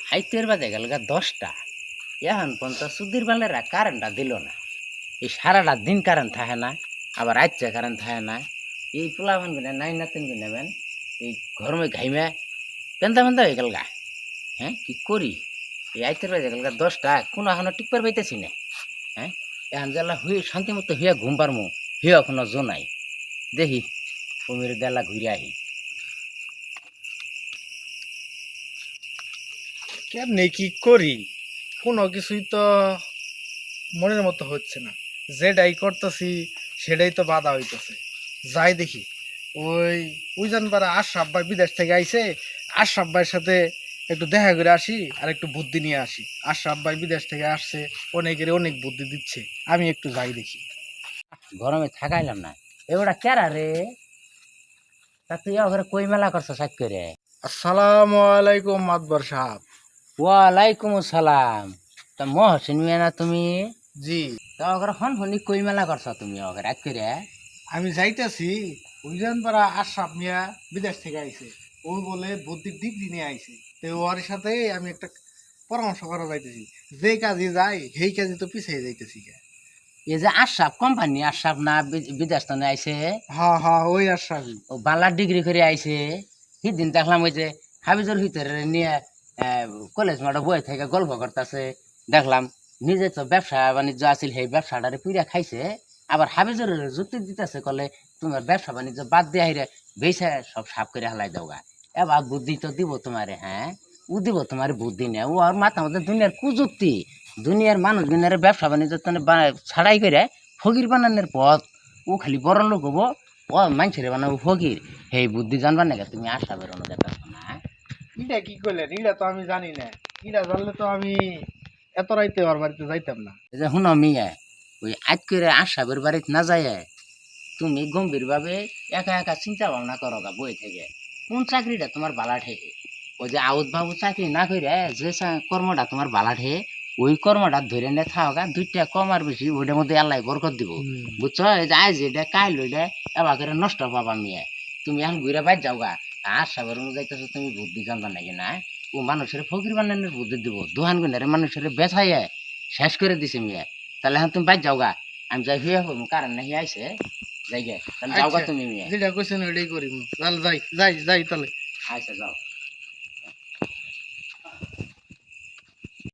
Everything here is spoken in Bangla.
খাইতের বাজে গেল 10টা এখন পর্যন্ত সুধীর বালেরা কারেন্টটা দিল না। এই সারাটা দিন কারেন্ট থাকে না, আবার রাত্রে কারেন্ট থাকে না। এই পোলাভান কিনে নাই নাতিন কিনেবেন এই গরমে ঘাইমে পেন্তা পেন্তা হয়ে গেল গা। হ্যাঁ কি করি? এই আইতের বাজে গেল 10টা কোনো এখনো টিকবার পাইতেছি না। হ্যাঁ এখন জেলা হুয়ে শান্তি মতো হুয়া ঘুম পারমু, হুয়া এখনো জোনাই। দেখি কুমির দেলা ঘুরে আহি। কেমনে কি করি, কোনো কিছুই তো মনের মতো হচ্ছে না। যেটাই করতেছি সেটাই তো বাধা হইতেছে। যাই দেখি ওই উইজান পাড়া আশরাফ ভাই বিদেশ থেকে আইছে, আশরাফ ভাইয়ের সাথে একটু দেখা করে আসি আর একটু বুদ্ধি নিয়ে আসি। আশরাফ ভাই বিদেশ থেকে আসছে, অনেকের অনেক বুদ্ধি দিচ্ছে, আমি একটু যাই দেখি। গরমে থাকাইলাম না। এবারটা কেরা রে? তা তুই ওখানে কই মেলা করছো সাত করে? আসসালামু আলাইকুম মাতবর সাহেব। ওয়ালাইকুম আসসালাম। তা মহসিন মিয়া না তুমি? জি, তা ওখানে হন হনি কই মেলা করছো তুমি ওখানে রাত করে? আমি যাইতেছি। উইজান পাড়া আশরাফ মিয়া বিদেশ থেকে আইছে, ও বলে বুদ্ধির ডিগ্রি নিয়ে আইছে। তো ওর সাথে আমি একটা পরামর্শ করা যাইতেছি, যে কাজে যাই সেই কাজে তো পিছিয়ে যাইতেছি। এই যে আশরাফ কোম্পানি, আশরাফ না বিদেশ তো আইছে? হ্যাঁ হ্যাঁ, ওই আশরাফি। ও বাংলার ডিগ্রি করে আইছে। সেদিন দেখলাম ওই যে হাবিজুর ভিতরে নিয়ে কলেজ মাঠে বই থেকে গল্প করতেছে। দেখলাম নিজে তো ব্যবসা বাণিজ্য আছিল, সেই ব্যবসাটারে পুইরা খাইছে। আবার হাবিজুর যুক্তি দিতেছে, কলে তোমার ব্যবসা বাণিজ্য বাদ দিয়ে হাইরে বেসা সব সাফ করে হালাই দেওয়া। এবার বুদ্ধি তো দিব তোমারে। হ্যাঁ ও দিব তোমার বুদ্ধি নেই, ও আর মাথা মধ্যে দুনিয়ার কুযুক্তি। দুনিয়ার মানুষ দুনিয়ার ব্যবসা বাণিজ্য ছাড়াই করে ফকির বানানোর পথ। ও খালি বড় লোক হবো, ও মানুষের বানাবো ফকির। সেই বুদ্ধি জানবার নাকি তুমি আশা বেরোনো যেতে না? এটা কি করলেন? এটা তো আমি জানি না। এটা জানলে তো আমি এত রাইতে ওর বাড়িতে যাইতাম না। এই যে শুনো মিয়া, ওই আজ করে আশাবের বাড়িতে না যায় তুমি গম্ভীর ভাবে একা একা চিন্তা ভাবনা করো গা বই থেকে কোন চাকরিটা তোমার বালা ঠেকে। ওই যে আউট বাবু চাকরি না করে যে কর্মটা তোমার বালা ঠে, ওই কর্মটা ধরে নিয়ে থাও গা। 2টা কম আর বেশি ওইটার মধ্যে আল্লাহ বরকত দিব। বুঝছো? এই যে আজ এটা কাইল ওইটা এবার করে নষ্ট পাবা মিয়া। তুমি এখন ঘুরে বাইর যাও গা। আশাবের যাইতেছো তুমি বুদ্ধি জানবা নাকি না? ও মানুষের ফকির বানানোর বুদ্ধি দিব, দোহান গুনারে মানুষের বেছাইয়া শেষ করে দিছে মিয়া। তাহলে এখন তুমি বাইর যাও গা, আমি যাই হইয়া হইব কারণ নাহি আইছে। যাই গে তাহলে যাও গা আচ্ছা, তুমি মিয়া। যেটা কইছেন ওইটাই করি। তাহলে যাই যাই যাই তাহলে। আচ্ছা যাও।